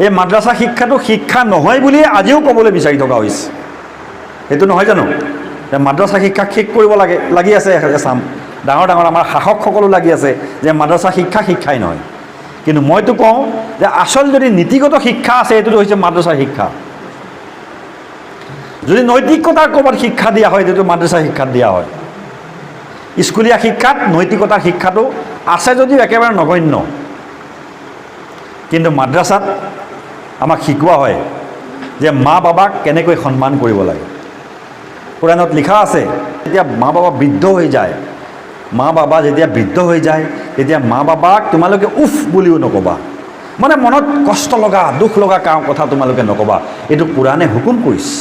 এই মাদ্ৰাছা শিক্ষাটো শিক্ষা নহয় বুলিয়ে আজিও ক'বলৈ বিচাৰি থকা হৈছে। সেইটো নহয় জানো? যে মাদ্ৰাছা শিক্ষা শেষ কৰিব লাগি আছে এচাম ডাঙৰ ডাঙৰ আমাৰ শাসকসকলো লাগি আছে যে মাদ্ৰাছা শিক্ষাই নহয়। কিন্তু মইতো কওঁ যে আচল যদি নীতিগত শিক্ষা আছে এইটোতো হৈছে মাদ্ৰাছা শিক্ষা। যদি নৈতিকতাৰ ক'ৰবাত শিক্ষা দিয়া হয় এইটো মাদ্ৰাছা শিক্ষাত দিয়া হয়। স্কুলীয়া শিক্ষাত নৈতিকতাৰ শিক্ষাটো আছে যদিও একেবাৰে নগণ্য। কিন্তু মাদ্ৰাছাত আমাক শিকোৱা হয় যে মা বাবাক কেনেকৈ সন্মান কৰিব লাগে। কোৰাণত লিখা আছে যেতিয়া মা বাবা বৃদ্ধ হৈ যায়, মা বাবা যেতিয়া বৃদ্ধ হৈ যায় তেতিয়া মা বাবাক তোমালোকে উফ বুলিও নক'বা, মানে মনত কষ্ট লগা দুখ লগা কথা তোমালোকে নক'বা। এইটো কোৰাণে হুকুম কৰিছে।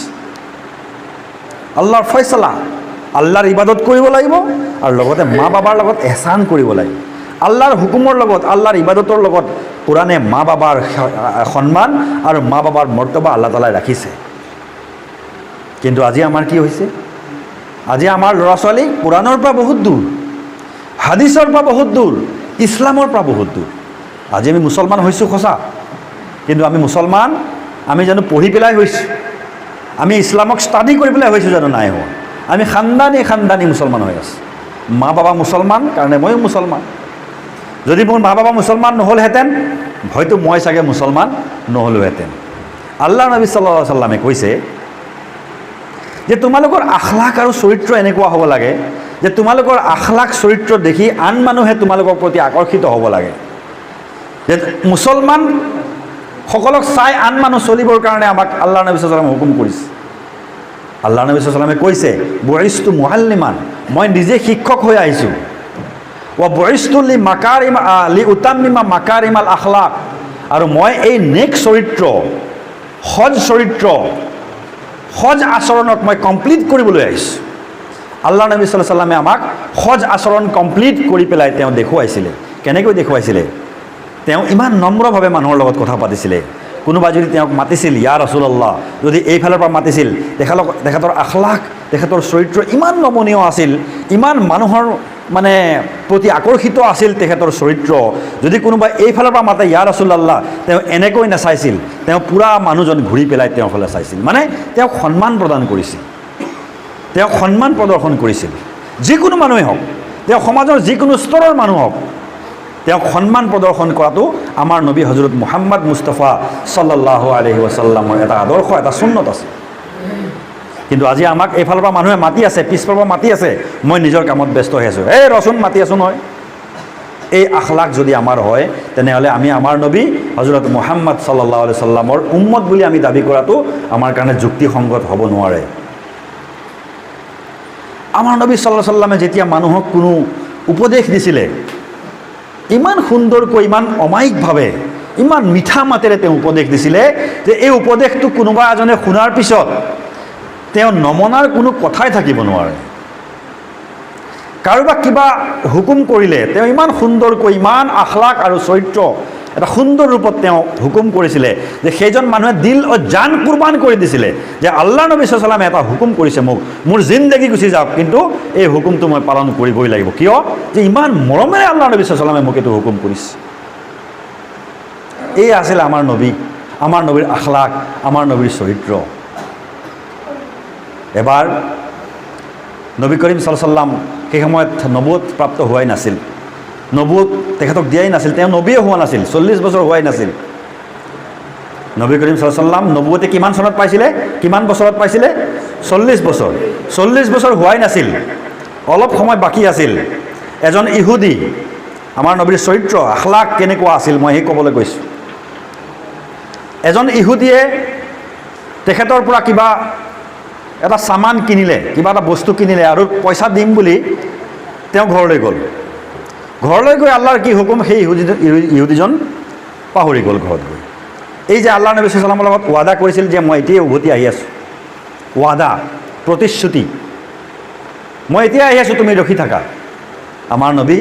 আল্লাহৰ ফয়ছলা, আল্লাহৰ ইবাদত কৰিব লাগিব আৰু লগতে মা বাবাৰ লগত এহছান কৰিব লাগিব। আল্লাহৰ হুকুমৰ লগত আল্লাহৰ ইবাদতৰ লগত কোৰাণে মা বাবাৰ সন্মান আৰু মা বাবাৰ মৰ্তবা আল্লাহ তালাই ৰাখিছে। কিন্তু আজি আমাৰ কি হৈছে? আজি আমাৰ ল'ৰা ছোৱালী কোৰাণৰ পৰা বহুত দূৰ, হাদিছৰ পৰা বহুত দূৰ, ইছলামৰ পৰা বহুত দূৰ। আজি আমি মুছলমান হৈছোঁ সঁচা, কিন্তু আমি মুছলমান আমি জানো পঢ়ি পেলাই হৈছোঁ? আমি ইছলামক ষ্টাডি কৰি পেলাই হৈছোঁ জানো? নাই হোৱা। আমি খানদানী মুছলমান হৈ আছোঁ। মা বাবা মুছলমান কাৰণে ময়ো মুছলমান। যদি মোৰ মা বাবা মুছলমান নহ'লহেঁতেন হয়তো মই চাগে মুছলমান নহ'লোহেঁতেন। আল্লাহ নবী সাল্লাল্লাহু আলাইহি ওয়াসাল্লামে কৈছে যে তোমালোকৰ আখলাক আৰু চৰিত্ৰ এনেকুৱা হ'ব লাগে যে তোমালোকৰ আখলাক চৰিত্ৰ দেখি আন মানুহে তোমালোকৰ প্ৰতি আকৰ্ষিত হ'ব লাগে। যে মুছলমান সকলক চাই আন মানুহ চলিবৰ কাৰণে আমাক আল্লাহ নবী সাল্লাল্লাহু আলাইহি ওয়াসাল্লামে হুকুম কৰিছে। আল্লাহ নবী সাল্লাল্লাহু আলাইহি ওয়াসাল্লামে কৈছে বুইছতু মুআল্লিমান, মই নিজে শিক্ষক হৈ আহিছোঁ। ওয়া বুইছতু লি উতাম্মিমা মাকাৰিমাল আখলাক, আৰু মই এই নেক চৰিত্ৰ, সজ চৰিত্ৰ, সজ আচৰণক মই কমপ্লিট কৰিবলৈ আহিছোঁ। আল্লাহ নবী সাল্লাল্লাহু আলাইহি ওয়াসাল্লামে আমাক সজ আচৰণ কমপ্লিট কৰি পেলাই তেওঁ দেখুৱাইছিলে। কেনেকৈ দেখুৱাইছিলে? তেওঁ ইমান নম্ৰভাৱে মানুহৰ লগত কথা পাতিছিলে। কোনোবা যদি তেওঁক মাতিছিল ইয়া ৰাছূলুল্লাহ, যদি এইফালৰ পৰা মাতিছিল তেখেতৰ আখলাক, তেখেতৰ চৰিত্ৰ ইমান নমনীয় আছিল, ইমান মানুহৰ মানে প্ৰতি আকৰ্ষিত আছিল তেখেতৰ চৰিত্ৰ। যদি কোনোবা এইফালৰ পৰা মাতে ইয়া ৰাছূলুল্লাহ, তেওঁ এনেকৈ নাচাইছিল, তেওঁ পূৰা মানুহজন ঘূৰি পেলাই তেওঁৰ ফালে চাইছিল। মানে তেওঁক সন্মান প্ৰদান কৰিছিল, তেওঁক সন্মান প্ৰদৰ্শন কৰিছিল। যিকোনো মানুহেই হওক, তেওঁ সমাজৰ যিকোনো স্তৰৰ মানুহ হওক, তেওঁক সন্মান প্ৰদৰ্শন কৰাটো আমাৰ নবী হজৰত মুহাম্মদ মুস্তাফা সাল্লাল্লাহু আলাইহি ওয়াসাল্লামৰ এটা আদৰ্শ, এটা সুন্নত আছে। কিন্তু আজি আমাক এইফালৰ পৰা মানুহে মাতি আছে, পিছফালৰ পৰা মাতি আছে, মই নিজৰ কামত ব্যস্ত হৈ আছোঁ, এই ৰচোন মাতি আছোঁ নহয়। এই আখলাক যদি আমাৰ হয় তেনেহ'লে আমি আমাৰ নবী হজৰত মুহাম্মদ সাল্লাল্লাহু আলাইহি ওয়াসাল্লামৰ উম্মত বুলি আমি দাবী কৰাটো আমাৰ কাৰণে যুক্তিসংগত হ'ব নোৱাৰে। আমাৰ নবী সাল্লাল্লাহু আলাইহি ওয়াসাল্লামে যেতিয়া মানুহক কোনো উপদেশ দিছিলে, ইমান সুন্দৰকৈ, ইমান অমায়িকভাৱে, ইমান মিঠা মাতেৰে তেওঁ উপদেশ দিছিলে যে এই উপদেশটো কোনোবা এজনে শুনাৰ পিছত তেওঁ নমনাৰ কোনো কথাই থাকিব নোৱাৰে। কাৰোবাক কিবা হুকুম কৰিলে তেওঁ ইমান সুন্দৰকৈ, ইমান আখলাক আৰু চৰিত্ৰ এটা সুন্দৰ ৰূপত তেওঁ হুকুম কৰিছিলে যে সেইজন মানুহে দিল ও জান কুৰবান কৰি দিছিলে যে আল্লাহ নবী সাল্লাল্লাহু আলাইহি ওয়াসাল্লামে এটা হুকুম কৰিছে মোক, মোৰ জিন্দগী গুচি যাওক কিন্তু এই হুকুমটো মই পালন কৰিবই লাগিব। কিয়? যে ইমান মৰমেৰে আল্লাহ নবী সাল্লাল্লাহু আলাইহি ওয়াসাল্লামে মোক এইটো হুকুম কৰিছে। এই আছিল আমাৰ নবী, আমাৰ নবীৰ আখলাক, আমাৰ নবীৰ চৰিত্ৰ। এবাৰ নবী কৰিম সাল্লাল্লাহু আলাইহি ওয়াসাল্লাম সেই সময়ত নবুৱত প্ৰাপ্ত হোৱাই নাছিল, নবুৱত তেখেতক দিয়াই নাছিল, তেওঁ নবীয়ে হোৱা নাছিল, 40 বছৰ হোৱাই নাছিল। নবী কৰিম সাল্লাল্লাহু আলাইহি ওয়াসাল্লাম নবুৱতে কিমান চনত পাইছিলে, কিমান বছৰত পাইছিলে? 40 বছৰ। 40 বছৰ হোৱাই নাছিল, অলপ সময় বাকী আছিল। এজন ইহুদী, আমাৰ নবীৰ চৰিত্ৰ আখলাক কেনেকুৱা আছিল মই সেই ক'বলৈ গৈছোঁ। এজন ইহুদীয়ে তেখেতৰ পৰা কিবা এটা সামান কিনিলে, কিবা এটা বস্তু কিনিলে আৰু পইচা দিম বুলি তেওঁ ঘৰলৈ গ'ল। ঘৰলৈ গৈ আল্লাহৰ কি হুকুম সেই ইহুদীজন পাহৰি গ'ল ঘৰত গৈ। এই যে আল্লাহ নবী সাল্লাল্লাহু আলাইহি ওয়াসাল্লামৰ লগত ৱাদা কৰিছিল যে মই এতিয়াই উভতি আহি আছোঁ, ৱাদা, প্ৰতিশ্ৰুতি, মই এতিয়া আহি আছোঁ, তুমি ৰখি থাকা। আমাৰ নবী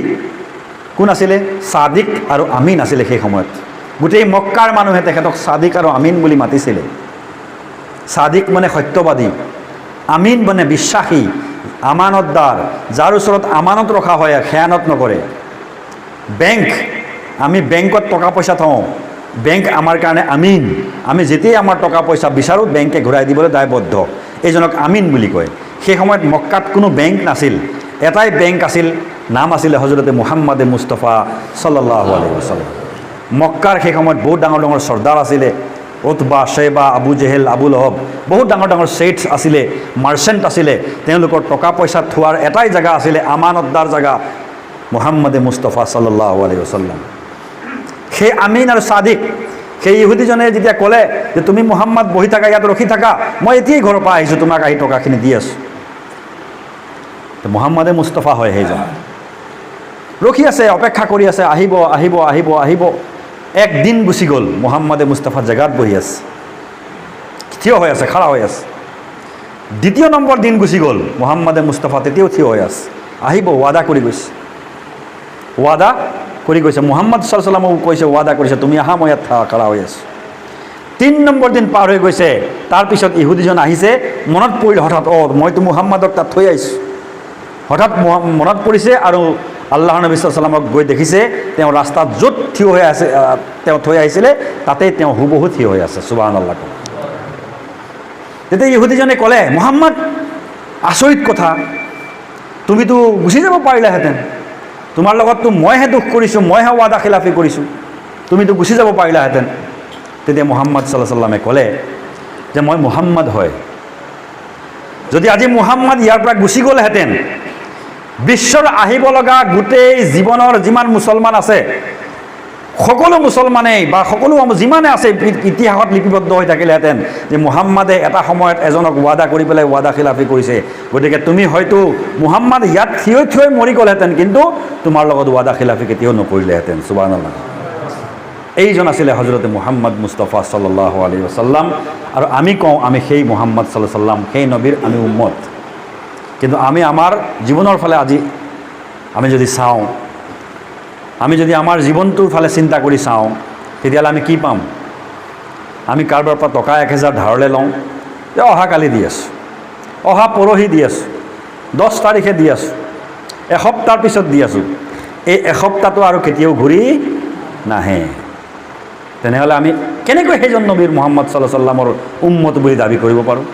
কোন আছিলে? সাদিক আৰু আমিন আছিলে সেই সময়ত। গোটেই মক্কাৰ মানুহে তেখেতক সাদিক আৰু আমিন বুলি মাতিছিলে। সাদিক মানে সত্যবাদী, আমিন মানে বিশ্বাসী, আমানতদাৰ, যাৰ ওচৰত আমানত ৰখা হয় খেয়ানত নকৰে। বেংক, আমি বেংকত টকা পইচা থওঁ, বেংক আমাৰ কাৰণে আমিন, আমি যেতিয়াই আমাৰ টকা পইচা বিচাৰোঁ বেংকে ঘূৰাই দিবলৈ দায়বদ্ধ, এইজনক আমিন বুলি কয়। সেই সময়ত মক্কাত কোনো বেংক নাছিল, এটাই বেংক আছিল, নাম আছিলে হজৰতে মুহাম্মদে মুস্তাফা সাল্লাল্লাহু আলাইহি ওয়াসাল্লাম। মক্কাৰ সেই সময়ত বহুত ডাঙৰ ডাঙৰ চৰ্দাৰ আছিলে, উতবা, শেবা, আবু জেহেল, আবু লহব, বহুত ডাঙৰ ডাঙৰ ছেইটছ আছিলে, মাৰ্চেণ্ট আছিলে। তেওঁলোকৰ টকা পইচা থোৱাৰ এটাই জেগা আছিলে, আমানতদাৰ জেগা, মুহাম্মদে মুস্তাফা সাল্লাল্লাহু আলাইহি ওয়াসাল্লাম। সেই আমিন আৰু সাদিক, সেই ইহুদীজনে যেতিয়া ক'লে যে তুমি মুহাম্মদ বহি থাকা, ইয়াত ৰখি থাকা, মই এতিয়াই ঘৰৰ পৰা আহিছোঁ, তোমাক আহি টকাখিনি দি আছোঁ। মুহাম্মদে মুস্তাফা হয় সেইজন, ৰখি আছে, অপেক্ষা কৰি আছে, আহিব আহিব আহিব আহিব। একদিন গুচি গ'ল, মুহাম্মদে মুস্তাফা জেগাত বহি আছে, থিয় হৈ আছে, খাৰা হৈ আছে। দ্বিতীয় নম্বৰ দিন গুচি গ'ল, মুহাম্মদে মুস্তাফা তেতিয়াও থিয় হৈ আছে, আহিব, ৱাদা কৰি গৈছে, ৱাদা কৰি গৈছে। মুহাম্মদ সাল্লাল্লাহু আলাইহি ওয়াসাল্লামক কৈছে, ৱাদা কৰিছে, তুমি আহা, মই ইয়াত খাৰা হৈ আছোঁ। 3 নম্বৰ দিন পাৰ হৈ গৈছে, তাৰপিছত ইহুদীজন আহিছে, মনত পৰিল হঠাৎ, মইতো মুহাম্মদক তাত থৈ আহিছোঁ। হঠাৎ মনত পৰিছে আৰু আল্লাহৰ নবী সাল্লাল্লাহু আলাইহি ওয়াসাল্লামক গৈ দেখিছে, তেওঁ ৰাস্তাত য'ত থিয় হৈ আছে, তেওঁ থৈ আহিছিলে, তাতেই তেওঁ হুবহু থিয় হৈ আছে। সুবহানাল্লাহ। তেতিয়া ইহুদীজনে ক'লে, মুহাম্মদ, আচৰিত কথা, তুমিতো গুচি যাব পাৰিলাহেঁতেন, তোমাৰ লগততো মইহে দুখ কৰিছোঁ, মইহে ৱাদা খিলাফি কৰিছোঁ, তুমিতো গুচি যাব পাৰিলাহেঁতেন। তেতিয়া মুহাম্মদ সাল্লাল্লাহু আলাইহি ওয়াসাল্লামে ক'লে যে মই মুহাম্মদ হয়, যদি আজি মুহাম্মদ ইয়াৰ পৰা গুচি গ'লহেঁতেন, বিশ্বৰ আহিব লগা গোটেই জীৱনৰ যিমান মুছলমান আছে, সকলো মুছলমানেই বা সকলো যিমানে আছে ইতিহাসত লিপিবদ্ধ হৈ থাকিলেহেঁতেন যে মুহাম্মাদে এটা সময়ত এজনক ৱাদা কৰি পেলাই ৱাদা খিলাফি কৰিছে। গতিকে তুমি হয়তো মুহাম্মাদ ইয়াত থিয় থিয় মৰি গ'লহেঁতেন, কিন্তু তোমাৰ লগত ৱাদা খিলাফি কেতিয়াও নকৰিলেহেঁতেন। সুবহানাল্লাহ। এইজন আছিলে হজৰতে মুহাম্মদ মুস্তাফা সাল্লাল্লাহু আলাইহি ওয়াসাল্লাম। আৰু আমি কওঁ, আমি সেই মুহাম্মদ সাল্লাল্লাহু আলাইহি ওয়াসাল্লাম, সেই নবীৰ আমি উম্মত। কিন্তু আমি আমাৰ জীৱনৰ ফালে আজি আমি যদি চাওঁ, আমি যদি আমাৰ জীৱনটোৰ ফালে চিন্তা কৰি চাওঁ, তেতিয়াহ'লে আমি কি পাম? আমি কাৰোবাৰ পৰা টকা 1000 ধাৰলৈ লওঁ, যে অহাকালি দি আছোঁ, অহা পৰহি দি আছোঁ, 10 তাৰিখে দি আছোঁ, এসপ্তাহৰ পিছত দি আছোঁ। এই এসপ্তাহটো আৰু কেতিয়াও ঘূৰি নাহে। তেনেহ'লে আমি কেনেকৈ সেইজন নবীৰ মুহাম্মদ সাল্লাল্লাহু আলাইহি ওয়াসাল্লামৰ উম্মত বুলি দাবী কৰিব পাৰোঁ?